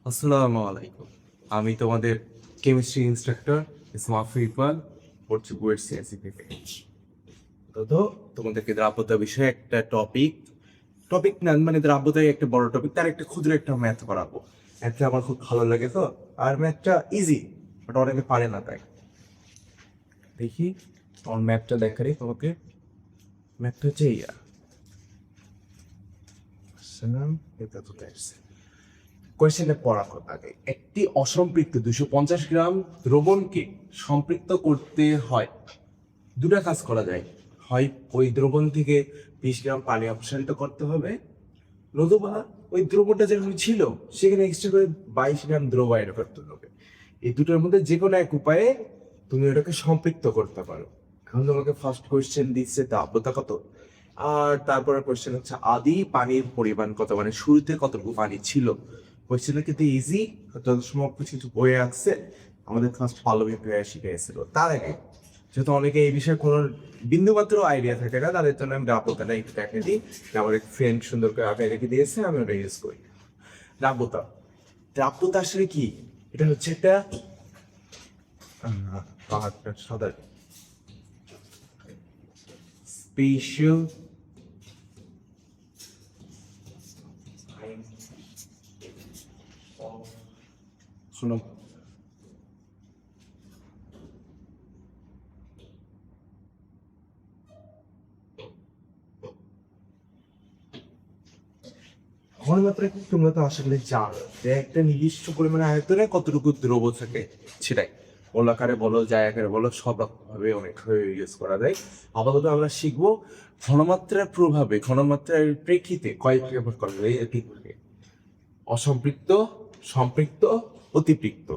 আসসালামু আলাইকুম। আমি তোমাদের কেমিস্ট্রি ইনস্ট্রাক্টর ইসমাফি ইকবাল, পড়ছি বুয়েট সিএসসি থেকে। তো তোমাদেরকে দ্রাব্যতা বিষয়ে একটা টপিক না মানে দ্রাব্যতাই একটা বড় টপিক, তার একটা ক্ষুদ্র একটা ম্যাথ করাবো। ম্যাথটা আমার খুব ভালো লাগে তো, আর ম্যাথটা ইজি, বাট অনেকে পারে না তাই। দেখি আমার ম্যাথটা দেখারি তোমাকে। ম্যাথটা হচ্ছে ইয়া এটা তো দেখছে কোয়েশ্চেনে পড়ার কথা আগে। একটি অসম্পৃক্ত 250 গ্রাম দ্রবণকে সম্পৃক্ত করতে হয়, দুটা কাজ করা যায়। হয় ওই দ্রবণ থেকে 20 গ্রাম পানি অপসারিত করতে হবে, নতুবা ওই দ্রবণটা যেখানে ছিল সেখানে এক্সট্রা করে 22 গ্রাম দ্রব অ্যাড করতে হবে। এই দুটোর মধ্যে যে কোনো এক উপায়ে তুমি ওটাকে সম্পৃক্ত করতে পারো। এখন তোমাকে ফার্স্ট কোয়েশ্চেন দিচ্ছে তাপমাত্রা কত, আর তারপরে কোয়েশ্চেন হচ্ছে আদি পানির পরিমাণ কত, মানে শুরুতে কতটুকু পানি ছিল। কোয়েশ্চেনটা কিন্তু ইজি, যত সময় কিছু কিছু বইয়ে আসছে, আমাদের ফার্স্ট পল্লবী ভাইয়া শিখিয়েছিল। তার আগে যেহেতু অনেকে এই বিষয়ে কোনো বিন্দুমাত্র আইডিয়া থাকে না, তাদের জন্য আমি রাব্বতাটা একটু দেখে দিই। আমার এক ফ্রেন্ড সুন্দর করে আগে রেখে দিয়েছে, আমি ওটা ইউজ করি। রাব্বতা রাব্বতা আসলে কি? এটা হচ্ছে একটা সাদা স্পেশাল শোনো, ঘনমাত্রা কি তোমরা তো আসলে জানো যে একটা নির্দিষ্ট পরিমাণে আয়তনে কতটুকু দ্রব থাকে সেটাই। গোলাকারে বলো, যায় আকারে বলো, সব রকমভাবে অনেকভাবে ইউজ করা যায়। আপাতত আমরা শিখবো ঘনমাত্রার প্রভাবে, ঘনমাত্রার প্রেক্ষিতে কয়েক প্রকার করা যায় এটি থেকে। অসম্পৃক্ত, সম্পৃক্ত, অতিপৃক্ত।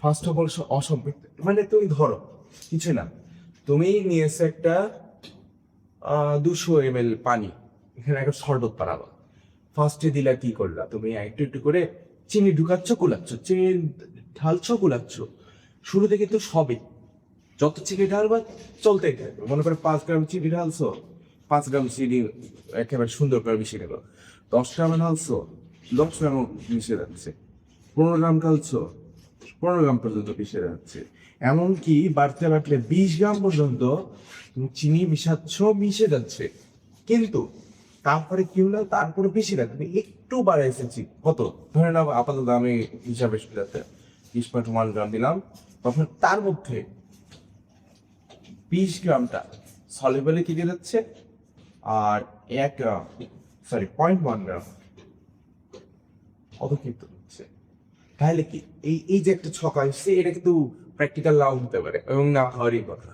ফার্স্ট অফ অল অসম্পৃক্ত মানে তুমি ধরো কিছু না, তুমি নিয়েছো একটা 200 ml পানি, এখানে একটা শরবত বানাবো। ফার্স্টে দিলা কি করলা, তুমি একটু একটু করে চিনি ঢুকাচ্ছ কুলাচ্ছ, চিনি ঢালছো কুলাচ্ছ। শুরুতে কিন্তু সবই, যত চিনি ঢালবা চলতেই থাকবে। মনে করে 5 গ্রাম চিনি ঢালছো, 5 গ্রাম চিনি একেবারে সুন্দর করে মিশিয়ে গেল। 10 গ্রাম ঢালছো, 10 গ্রাম মিশে যাচ্ছে। 15 গ্রাম ঢালছো, 15 গ্রাম পর্যন্ত মিশে যাচ্ছে। এমনকি বাড়তে বাড়তে 20 গ্রাম পর্যন্ত তুমি চিনি মিশাচ্ছ, মিশে যাচ্ছে। কিন্তু তারপরে কি হলো, তারপরে বেশি না, তুমি একটু বাড়াই এসেছি কত, ধরে নাও আপাতত আমি হিসাবে সুবিধাতে 20.1 গ্রাম দিলাম। তখন তার মধ্যে 20 গ্রামটা সলিবলে কি দিয়ে যাচ্ছে, আর 1 গ্রাম, সরি 0.1 গ্রাম অবক্ষিপ্ত হচ্ছে। তাহলে কি এই এই যে একটা ছক আসছে, এটা কিন্তু প্র্যাকটিক্যাল নাও হতে পারে এবং না হওয়ারই কথা।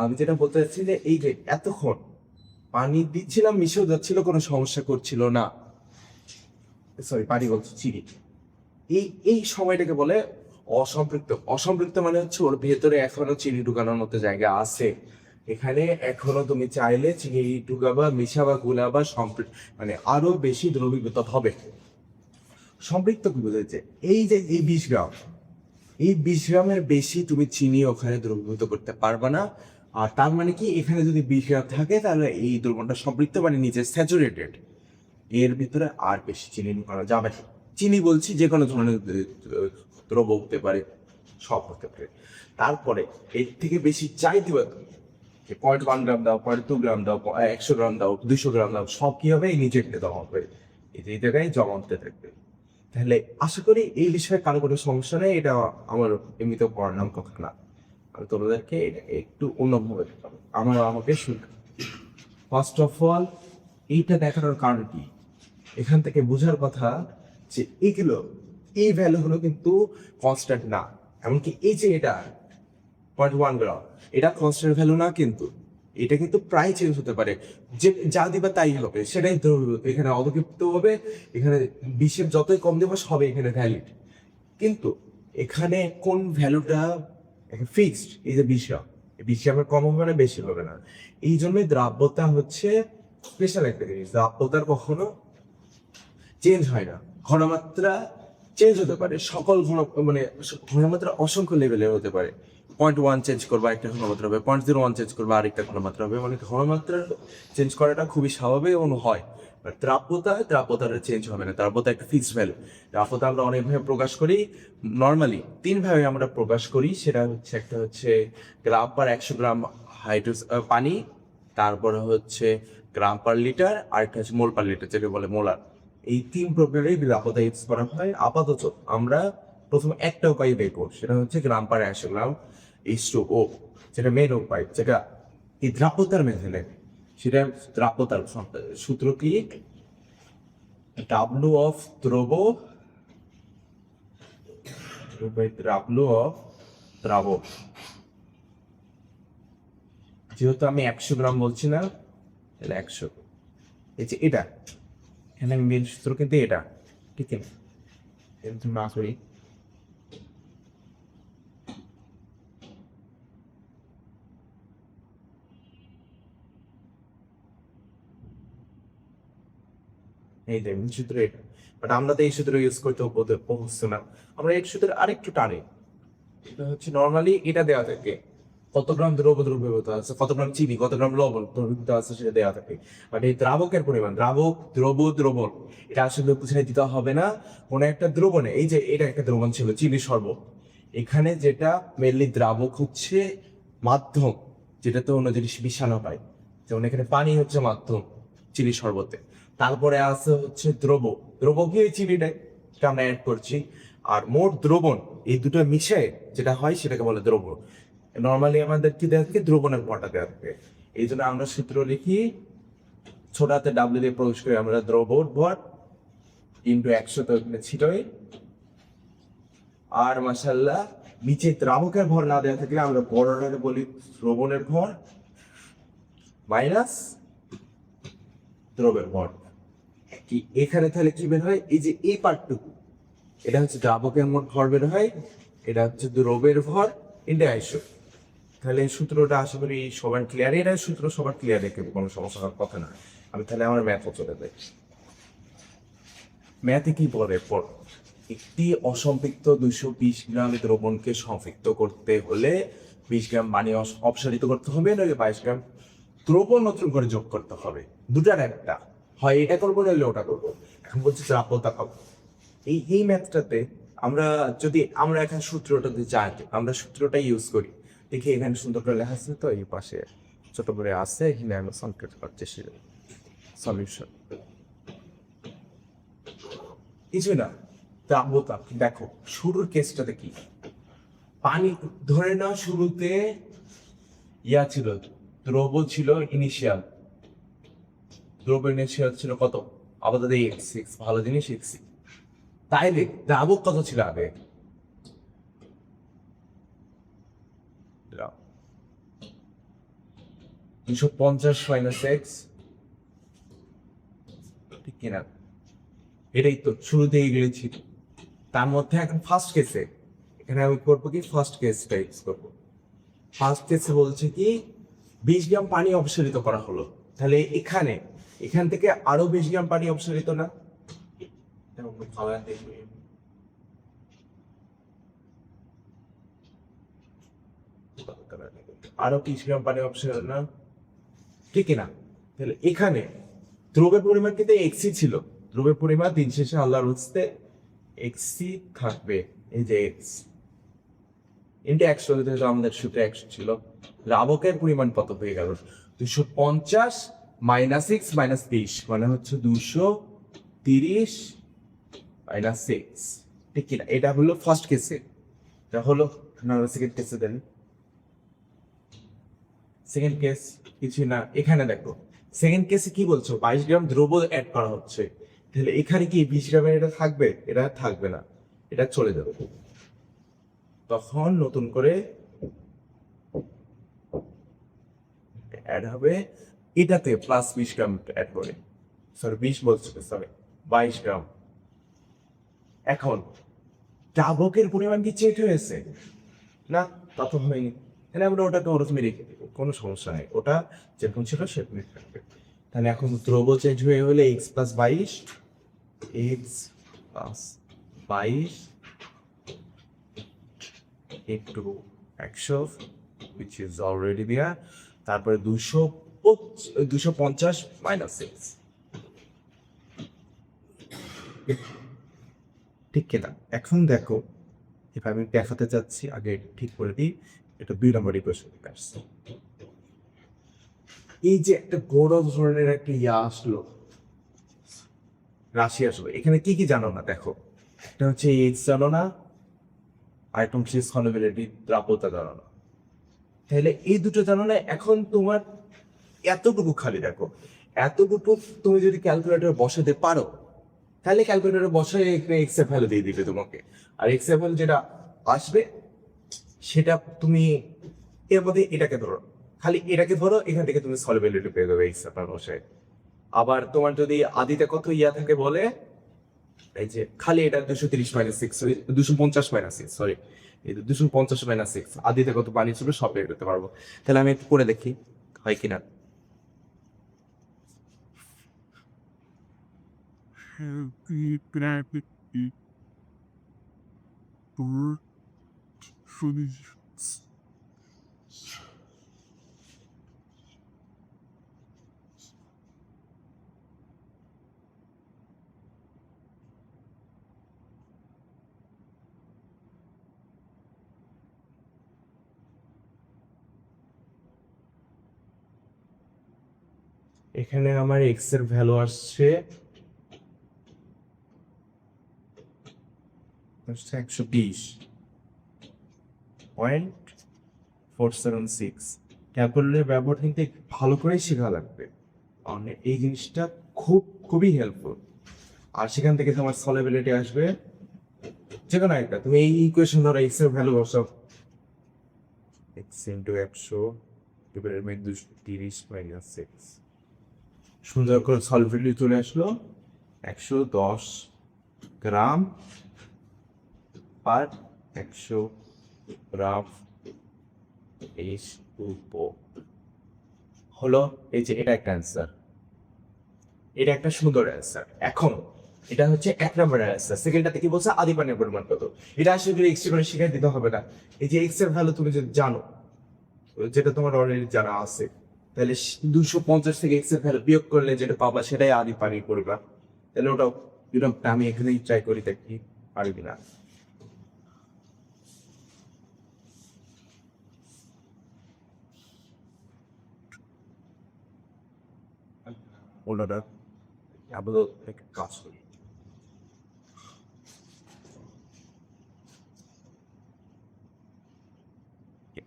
আমি যেটা বলতে চাচ্ছি যে এই যে এতক্ষণ পানি দিচ্ছিলাম, মিশেও যাচ্ছিল, কোনো সমস্যা করছিল না। সরি পানি বলছি, চিনি। এই এই সময়টাকে বলে অসম্পৃক্ত। অসম্পৃক্ত মানে হচ্ছে ওর ভেতরে এখনো চিনি ঢুকানোর মতো জায়গা আছে। এখানে এখনো তুমি চাইলে চিনি ঢুকাবা, মিশাবা, গুলাবা, মানে আরো বেশি দ্রবীভূত হবে। সম্পৃক্ত কি বোঝাচ্ছে, এই যে এই 20 গ্রাম, এই 20 গ্রামের বেশি তুমি চিনি ওখানে দ্রবীভূত করতে পারবে না। আর তার মানে কি, এখানে যদি 20 গ্রাম থাকে তাহলে এই দ্রবণটা সম্পৃক্ত মানে নিচে স্যাচুরেটেড, এর ভিতরে আর বেশি চিনি করা যাবে না। চিনি বলছি যে কোনো ধরনের দ্রব্য হতে পারে, সব হতে পারে। তারপরে এর থেকে বেশি চাই দিবা তুমি, 0.1 গ্রাম দাও, 0.2 গ্রাম দাও, 100 গ্রাম দাও, 200 গ্রাম দাও, সব কি হবে, এই নিচে জমা হবে, এই জায়গায় জমা হতে থাকবে। তাহলে আশা করি এই বিষয়ে কারো কোনো সমস্যা নেই। এটা আমার এমনিতেও পড়ার কথা না, আমি তোমাদেরকে এটা একটু অন্যভাবে দেখাবো। আমাকে শুনতে, ফার্স্ট অফ অল এইটা দেখানোর কারণ কি, এখান থেকে বোঝার কথা যে এইগুলো, এই ভ্যালুগুলো কিন্তু কনস্ট্যান্ট না। এমনকি এই যে এটা 0.1 গ্রাম, এটা কনস্ট্যান্ট ভ্যালু না, কিন্তু এটা কিন্তু প্রায় চেঞ্জ হতে পারে। যে যা দিবা তাই হবে, সেটাই তো এখানে অবক্ষিপ্ত হবে। এখানে বিশের যতই কম দেবো সবই এখানে ভ্যালিড। কিন্তু এখানে কোন ভ্যালুটা ফিক্সড, এই যে 20 গ্রাম, 20 গ্রামের কম হবে না, বেশি হবে না। এই জন্যই দ্রাব্যতা হচ্ছে স্পেশাল একটা জিনিস, দ্রাব্যতার কখনো চেঞ্জ হয় না। ঘনমাত্রা চেঞ্জ হতে পারে, সকল মানে ঘনমাত্রা অসংখ্য লেভেলের হতে পারে। 0.1 চেঞ্জ করবা একটা ঘনমাত্রা হবে, 0.01 চেঞ্জ করবা আরেকটা ঘনমাত্রা হবে, মানে ঘনমাত্রা চেঞ্জ করাটা খুবই স্বাভাবিক এবং হয়। দ্রাব্যতাটা চেঞ্জ হবে না, দ্রাব্যতা একটা ফিক্সড ভ্যালু। দ্রাব্যতা আমরা অনেকভাবে প্রকাশ করি, নর্মালি তিনভাবে আমরা প্রকাশ করি। সেটা হচ্ছে, একটা হচ্ছে গ্রাম পার 100 গ্রাম পানি, তারপরে হচ্ছে গ্রাম পার লিটার, আর একটা হচ্ছে মোল পার লিটার, যেটা বলে মোলার। এই তিন প্রকারেই দ্রাব্যতা ইউজ করা হয়। আপাতত আমরা প্রথমে একটা উপায় বের করব, সেটা হচ্ছে গ্রাম পার 100 গ্রাম ও, যেটা মেন উপায়, যেটা এই দ্রাব্যতার মেধেলে, সেটা দ্রাব্যতার সূত্র কি, ডাব্লু অফ দ্রাবক। যেহেতু আমি 100 গ্রাম বলছি না, তাহলে 100, এই যে এটা, এখানে মেন সূত্র কিন্তু এটা, ঠিক আছে? কিন্তু না করি, এই দেখুন সূত্র এটা, বাট আমরা তো এই সূত্র ইউজ করতে পৌঁছছি না, আমরা এই সূত্রের আরেকটু টানে। এটা হচ্ছে নর্মালি এটা দেওয়া থাকে, কত গ্রাম দ্রব্যতা আছে, কত গ্রাম চিনি, কত গ্রাম লবণ দ্রব্যতা আছে, সেটা দেওয়া থাকে। বাট এই দ্রাবকের পরিমাণ, দ্রবণ, এটা আসলে বুঝে দিতে হবে না কোনো একটা দ্রবণে। এই যে এটা একটা দ্রবণ ছিল চিনি শরবত, এখানে যেটা মেনলি দ্রাবক হচ্ছে মাধ্যম, যেটাতে অন্য জিনিস মিশানো হয়, যেমন এখানে পানি হচ্ছে মাধ্যম চিনি শরবতে। তারপরে আছে হচ্ছে দ্রবকে এই চিনিটা আমরা অ্যাড করছি, আর মোট দ্রবণ, এই দুটো মিশে যেটা হয় সেটাকে বলে দ্রবণ। নর্মালি আমাদের কি দেওয়া থাকে, দ্রবণের ভরটা দেওয়া থাকে। এই জন্য আমরা সূত্র লিখি, ছোট হাতে ডাব্লিউ দিয়ে প্রবেশ করি আমরা, দ্রবণ ভর ইন্টু 100 তো এখানে ছিটই, আর মাশাআল্লাহ নিচে দ্রাবকের ভর না দেওয়া থাকলে আমরা বড়টাকে বলি দ্রবণের ভর মাইনাস দ্রবের ভর। কি এখানে তাহলে কি বের হয়, এই যে এই পার্টটুকু, এটা হচ্ছে দ্রাবকের মোট ভর বের হয়, এটা হচ্ছে দ্রবের ভর ইন্টু 100। তাহলে এই সূত্রটা আশা করি সবার ক্লিয়ার, এটা সূত্র সবার ক্লিয়ার, রেখে কোনো সমস্যা হওয়ার কথা না। আমি তাহলে আমার ম্যাথও চলে যাই। ম্যাথে কি বলে পর, একটি অসম্পৃক্ত 220 গ্রাম দ্রবণকে সম্পৃক্ত করতে হলে 20 গ্রাম পানি অপসারিত করতে হবে, নইলে 22 গ্রাম দ্রবণ নতুন করে যোগ করতে হবে। দুটার একটা, হয় এটা করবো নইলে ওটা করবো। এখন বলছি দ্রাব্যতা পাবো। এই ম্যাথটাতে আমরা যদি আমরা এখন সূত্রটাতে যাই, আমরা সূত্রটা ইউজ করি, দেখি এখানে সুন্দর করে লেখা আছে, তো এই পাশে ছোট করে আছে, এখানে আমি সংকেত করছি সলিউশন, কিছু না। দ্রাব্যতা দেখো, শুরুর কেসটাতে কি, পানি ধরে নাও শুরুতে ছিল, দ্রব ছিল ইনিশিয়াল, ইনিশিয়াল ছিল কত, আপাতত x6, ভালো জিনিস x6। তাইলে দ্রাবক কত ছিল আগে, 250 মাইনাস এক্স, ঠিক কিনা? এটাই তো শুরুতে এগুলো ছিল। তার মধ্যে এখন ফার্স্ট কেসে, এখানে আমি করবো কি, ফার্স্ট কেসটা ইউজ করবো। ফার্স্ট কেসে বলছে কি 20 গ্রাম পানি অপসারিত করা হলো, তাহলে এখান থেকে আরো 20 গ্রাম পানি অপসারিত না, আরো 20 গ্রাম পানি অপসারিত না, ঠিক না? তাহলে এখানে দ্রবের পরিমাণ কিন্তু এক্সি ছিল, দ্রবের পরিমাণ দিন শেষে আল্লাহর হস্তে এক্সি থাকবে, এই যে এক্স ইন্টু 100, যেহেতু আমাদের সূত্রে 100 ছিল। দ্রাবকের পরিমাণ কত হয়ে গেল, 250 মাইনাস 6 মাইনাস 20, মানে হচ্ছে 230 মাইনাস 6, ঠিক কিনা? এটা হলো ফার্স্ট কেসে। এটা হলো সেকেন্ড কেসে। দেন সেকেন্ড কেস কিছু না, এখানে দেখো সেকেন্ড কেসে কি বলছো, 22 গ্রাম দ্রব অ্যাড করা হচ্ছে, তাহলে এখানে কি 20 গ্রামের এটা থাকবে, এটা থাকবে না, এটা চলে যাবে। তখন নতুন করে অ্যাড হবে, এটাতে প্লাস 20 গ্রাম অ্যাড করে, সরি 20 বলছে, সরি 22 গ্রাম। এখন দ্রাবকের পরিমাণ কি চেঞ্জ হয়েছে না, তা তো হয়নি, তাহলে আমরা ওটাকে ওরকমই রেখে দেবো, কোনো সমস্যা নেই, ওটা যেরকম ছিল সেরকমই থাকবে। তাহলে এখন দ্রব্য চেঞ্জ হয়ে হলে x plus 22 into 100, which is already there, তারপরে 250 মাইনাস 6, ঠিক কিনা? এখন দেখো, এবার আমি দেখাতে চাচ্ছি, আগে ঠিক করে দিই। এটা 2 নম্বর ইকুয়েশন থেকে আসছে। এই যে একটা বড় ধরনের একটা আসলো, রাশি আসলো, এখানে কি কি জানো না দেখো। এটা হচ্ছে এইচ জানো না, আর একটা হচ্ছে সলিবিলিটি, দ্রাব্যতা জানো না। তাহলে এই দুটো জানো না, এখন তোমার এতটুকু খালি দেখো, এতটুকু তুমি যদি ক্যালকুলেটর বসাতে পারো, তাহলে ক্যালকুলেটরে বসায় এখানে এক্স এর ভ্যালু দিয়ে দিবে তোমাকে। আর এক্স এর ভ্যালু যেটা আসবে, সেটা তুমি এর মধ্যে এটাকে ধরো, খালি এটাকে ধরো, এখান থেকে তুমি সলিবিলিটি পেয়ে যাবে এক্স আপনার বসায়। আবার তোমার যদি আদিতে কত থাকে বলে, এই যে খালি এটা 230 - 6, সরি 250 - 6, সরি, এই 250 - 6 আদিতে কত পানি ছিল সব বের করতে পারবো। তাহলে আমি একটু করে দেখি হয় কিনা। এখানে আমার এক্স এর ভ্যালু আসছে 120.476। ক্যালকুলেটর ব্যবহার কিন্তু একটু ভালো করেই শেখা লাগবে, মানে এই জিনিসটা খুবই হেল্পফুল। আর সেখান থেকে তোমার সলিবিলিটি আসবে, যে কোনো একটা তুমি এই ইকুয়েশন ধরো, এক্স এর ভ্যালু বসাও, এক্স ইন্টু 100 / 230 - 6, সুন্দর করে সলিবিলিটি চলে আসলো 110 গ্রাম পার 100 গ্রাম এইচ হলো। এই যে এটা একটা অ্যান্সার, এটা একটা সুন্দর অ্যান্সার। এখন এটা হচ্ছে 1 নম্বরের অ্যান্সার। সেকেন্ডটাতে কি বলছে, আদি পানির পরিমাণ কত। এটা আসলে এক্স করে শিখাই দিতে হবে না। এই যে এক্স এর ভ্যালু তুমি যদি জানো, যেটা তোমার অলরেডি জানা আছে, তাহলে 250 থেকে এক্স এর ভ্যালু বিয়োগ করলে যেটা পাবা সেটাই আদি পানির পরিমাণ। তাহলে ওটা আমি এখানেই ট্রাই করি দেখি পারবি না। ওনারা আপাতত একটা কাজ করি,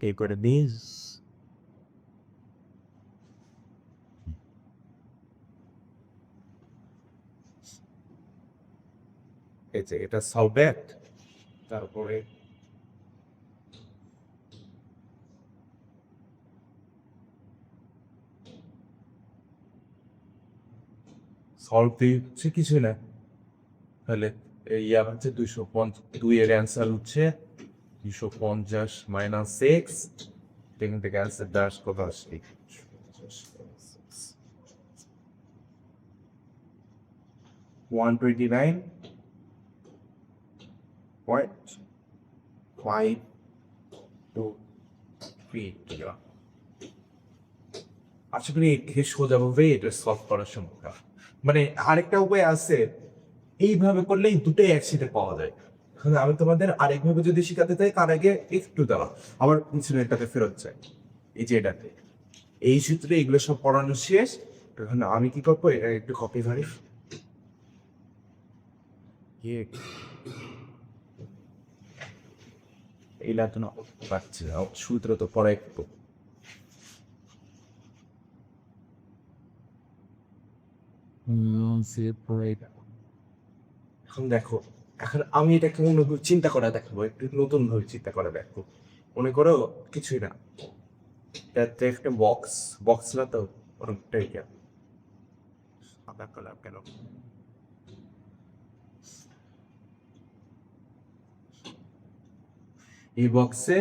এই করে দিস। এই যে এটা সলভেট, তারপরে সলভ দিয়ে হচ্ছে কিছু না, তাহলে এই হচ্ছে 250, 2 এর অ্যান্সার হচ্ছে 250 - 6। এখান থেকে অ্যান্সার দাস কত আসবে, 129.523। আশা করি এর থেকে সোজাভাবে এটা সলভ করার সম্ভব। মানে আরেকটা উপায় আছে, এইভাবে করলেই দুটোই একসাথে পাওয়া যায়। এখন আমি তোমাদের আরেকভাবে যদি শেখাতে চাই, তার আগে একটু দাঁড়া, আবার পিছনে এটাতে ফেরত চাই। এই যে এটাতে এই সূত্রে এগুলো সব পড়ানো শেষ। এখন আমি কি করবো, এটা একটু কপি ধরি, এইটা তো না পাচ্ছি না, সূত্র তো পরে একটু। এখন দেখো, এখন আমি এটাকে অন্যভাবে চিন্তা করা দেখাবো, একটু নতুন ভাবে চিন্তা করা দেখো। মনে করো কিছুই না, এটাতে একটা বক্স, বক্স না তো অনেকটাই সাদা কালার কেন, এই বক্সে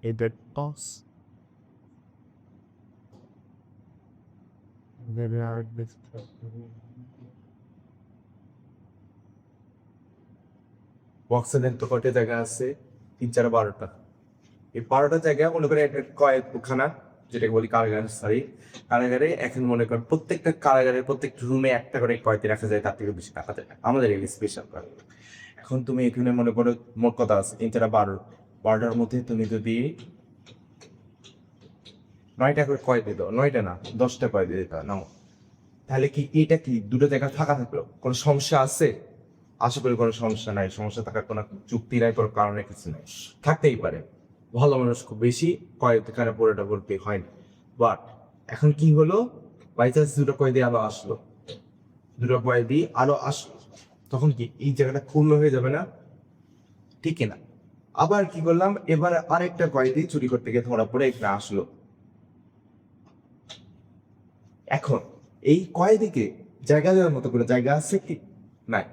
এটা টস, বক্সে দেখতো কয়টা জায়গা আছে, 3, 4, 12টা। এই 12টা জায়গা মনে করে একটা কয়েকখানা যেটাকে বলি কারাগার, সরি কারাগারে এখন মনে কর প্রত্যেকটা কারাগারের প্রত্যেকটা রুমে একটা করে কয়েদি রাখা যায়, তার থেকে বেশি রাখা যায় না, আমাদের এই স্পেশাল করে। এখন তুমি এখানে মনে করো মোট কথা আছে 3 12, 12টার মধ্যে তুমি যদি 9টা করে কয়েদি দাও, 9টা না 10টা কয়েদি দিতে নাও, তাহলে কি এটা কি দুটো জায়গা ফাঁকা থাকলো, কোনো সমস্যা আছে? আশা করি কোনো সমস্যা নাই, সমস্যা থাকার কোনো যুক্তি নাই, কোনো কারণে কিছু নেই। থাকতেই পারে, ভালো মানুষ খুব বেশি কয়েকখানে পুরোটা বলতে হয় না। বাট এখন কি হলো, বাই চান্স দুটো কয়েদি আলো আসলো, দুটো কয়েদি আলো আসলো, তখন কি এই জায়গাটা পূর্ণ হয়ে যাবে না? ঠিক না? আবার কি করলাম, এবার আরেকটা কয়েদি চুরি করতে গিয়ে ধরা পড়ে এখানে আসলো। এখন এই কয়েদিকে জায়গা দেওয়ার মতো করে জায়গা আছে কি? নাই।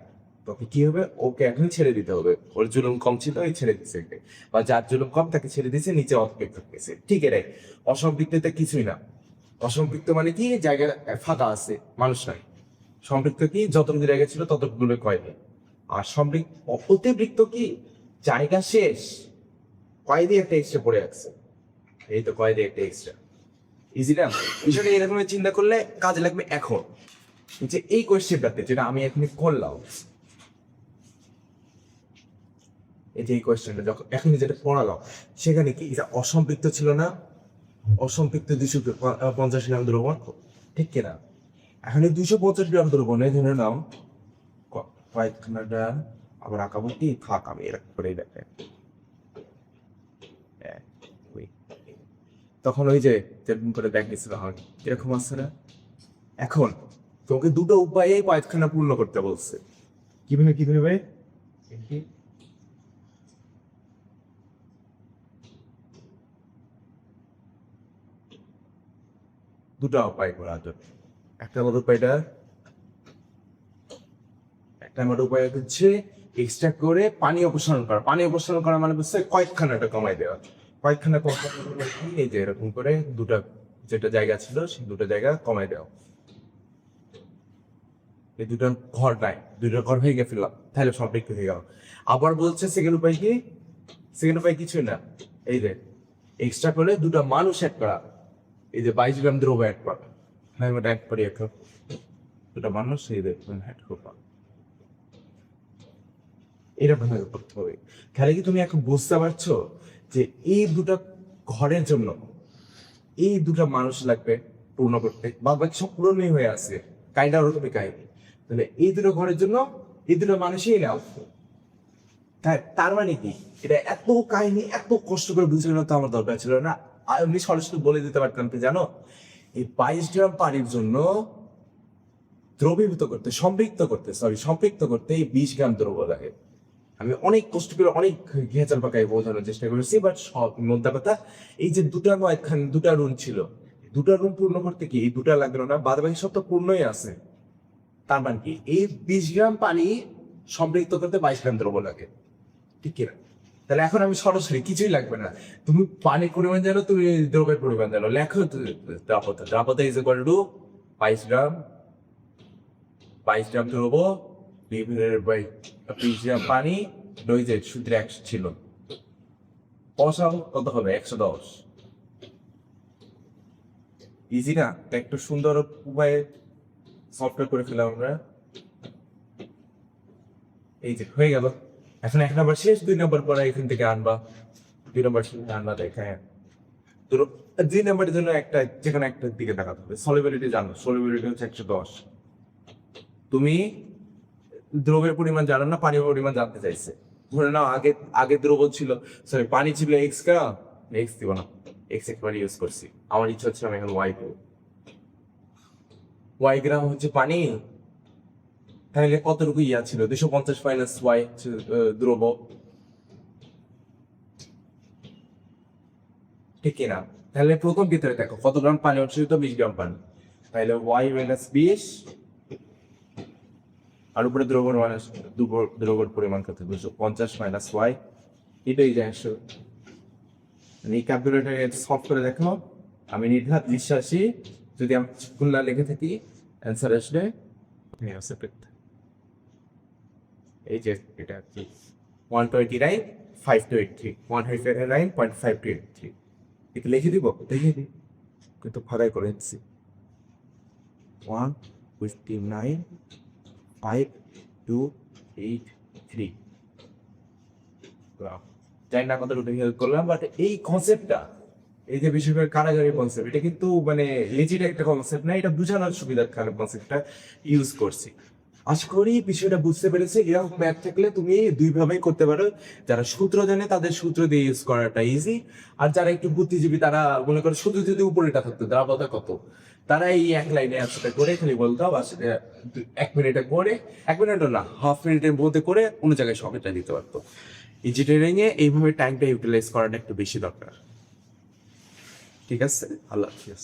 তবে কি হবে, ওকে এখন ছেড়ে দিতে হবে, ওর জুলুম কম ছিল ওই ছেড়ে দিচ্ছে ওকে। বা যার জুলুম কম তাকে ছেড়ে দিচ্ছে, নিচে অপেক্ষা করতেছে, ঠিক এটাই। অসম্পৃক্ততা কিছুই না। অসম্পৃক্ত মানে কি, জায়গা ফাঁকা আছে, মানুষ নাই। সম্পৃক্ত কি, যতটুকু জায়গা ছিল ততটুকু কয়েদি। আর অতিরিক্ত কি, জায়গা শেষ, কয়েদি একটা এক্সট্রা পড়ে আছে, এই তো কয়েদি একটা এক্সট্রা। ইজি না? বিষয়টা এরকম চিন্তা করলে কাজে লাগবে। এখন যে এই কোয়েশ্চেনটাতে যেটা আমি এখনই করলাম, এই যে এই কোয়েশ্চেনটা যখন এখনই যেটা পড়ালাম, সেখানে কি এটা অসম্পৃক্ত ছিল না? অসম্পৃক্ত 250 গ্রাম দ্রবণ, ঠিক কিনা? এখন এই 250 গ্রাম দ্রবণে ধরে নাও কয়েকখানাটা, আবার আঁকাবো কি, থাক আমি এরকম করেই দেখে। তখন ওই যে যেরকম করে দেখেছিল এরকম আছে না? এখন তোকে দুটো উপায়ে কয়েকখানা পূর্ণ করতে বলছে। কিভাবে কিভাবে? দুটো উপায় করা যাবে। একটা নম্বর উপায়টা, একটা নম্বর উপায় হচ্ছে এক্সট্রা করে পানি অপসারণ করা। পানি অপসারণ করা মানে হচ্ছে কয়েকখানাটা কমাই দেওয়া। কয়েকখানা এই যে এরকম করে দুটা যেটা জায়গা ছিল সেই দুটো জায়গা কমাই দেওয়া। এই দুটো ঘর নাই, দুটো ঘর ভেঙে ফেললাম, তাহলে সম্পৃক্ত হয়ে গেল। আবার বলছে সেকেন্ড উপায় কি? সেকেন্ড উপায় কিছুই না, এই যে এক্সট্রা করে দুটো মানুষ অ্যাড করা। এই যে 22 গ্রাম দ্রব্য অ্যাড করা, হ্যাঁ আমি অ্যাড করি এখন, দুটো মানুষ এই যে অ্যাড করলাম, এরকম ভাবে করতে হবে। তাহলে কি তুমি এখন বুঝতে পারছো যে এই দুটো ঘরের জন্য এই দুটো মানুষ লাগবে পূর্ণ করতে, বা বাকি সব পূরণই হয়ে আছে, কাহিনীটা ওরকমই কাহিনী। তাহলে এই দুটো ঘরের জন্য এই দুটো মানুষই নাও। তার মানে কি, এটা এত কাহিনী এত কষ্ট করে বুঝানো তো আমার দরকার ছিল না, আমি সরাসরি বলে দিতে পারতাম কি জানো, এই 22 গ্রাম পানির জন্য দ্রবীভূত করতে, সম্পৃক্ত করতে এই 20 গ্রাম দ্রব্য লাগে। আমি অনেক কষ্ট করে অনেক ঘেঁচাল পাকায় বোঝানোর চেষ্টা করেছি, বাট সব মোদ্দা কথা এই যে দুটা রুম ছিল, দুটা রুম পূর্ণ করতে কি এই দুটা লাগলো না, বাদ বাকি সব তো পূর্ণই আছে। তার মানে কি, এই 20 গ্রাম পানি সম্পৃক্ত করতে 22 গ্রাম দ্রব্য লাগে, ঠিক কিনা? তাহলে এখন আমি সরাসরি কিছুই লাগবে না, তুমি পানির পরিমাণ জানো, তুমি দ্রব্যের পরিমাণ জানো, লেখো দ্রাবতা ইজ ইকুয়াল টু 22 গ্রাম, 22 গ্রাম দ্রব্য ডিভাইডেড বাই 20 গ্রাম পানি, ডইজের সূত্রে 100 ছিল, বসাও কত হবে, 110। ইজি না? একটু সুন্দর উপায়ে সফটওয়্যার করে ফেলাম আমরা। এই যে হয়ে গেল। এখন 1 নম্বর শেষ, 2 নম্বর পরে এখান থেকে আনবা, 2 নম্বর আনবা দেখায়। তো 2 নম্বরের জন্য একটা যেখানে একটা দিকে তাকাতে হবে, সলিবিলিটি জানো, সলিবিলিটি হচ্ছে 110। তুমি দ্রবের পরিমাণ জানো না, পানির পরিমাণ জানতে চাইছে। ধরে নাও আগে আগে দ্রব ছিল, সরি পানি ছিল এক্স গ্রাম, এক্স দিব না, এক্স একবার ইউজ করছি, আমার ইচ্ছা হচ্ছে আমি এখন ওয়াই দেবো। ওয়াই গ্রাম হচ্ছে পানি, তাহলে কতটুকু ইয়া ছিল, 250 মাইনাস ওয়াই দ্রব, ঠিক কিনা? তাহলে প্রথম ভিতরে দেখো কত গ্রাম পানি হচ্ছে, তো 20 গ্রাম পানি, তাহলে ওয়াই মাইনাস 20, আর উপরে দ্রবণ মাইনাস দ্রবণ পরিমাণ কত, 250 মাইনাস ওয়াই, এটাই যায় 100। এই ক্যালকুলেটার সলভ করে দেখো, আমি নির্ঘাত বিশ্বাসী, যদি আমি খুলনা লিখে থাকি অ্যান্সার আসলে এই যে এটা কি 129.523, 129.523, এটা লিখে দিব, লিখে দিই। কিন্তু ফাঁকাই করে দিচ্ছি 159,5,2,8,3 জানি না কতটুকু হেল্প করলাম, বাট এই কনসেপ্টটা, এই যে বেশিরভাগ কারাগারি কনসেপ্ট, এটা কিন্তু মানে লেজিট একটা কনসেপ্ট না, এটা বোঝানোর সুবিধার কারণে কনসেপ্টটা ইউজ করছি। আশা করি বিষয়টা বুঝতে পেরেছে। এরকম ম্যাথ থাকলে তুমি দুইভাবেই করতে পারো। যারা সূত্র জানে তাদের সূত্র দিয়ে ইউজ করাটা ইজি, আর যারা একটু বুদ্ধিজীবী তারা মনে করে শুধু যদি উপরেটা থাকতো দ্রাবতা কত, তারা এই এক লাইনে অ্যান্সারটা করে খালি বলতো বা সেটা 1 মিনিটে করে, 1 মিনিটও না, হাফ মিনিটের মধ্যে করে কোনো জায়গায় সকেটটা দিতে পারতো। ইঞ্জিনিয়ারিং এ এইভাবে টাইমটা ইউটিলাইজ করাটা একটু বেশি দরকার। ঠিক আছে, আল্লাহ হাফিজ।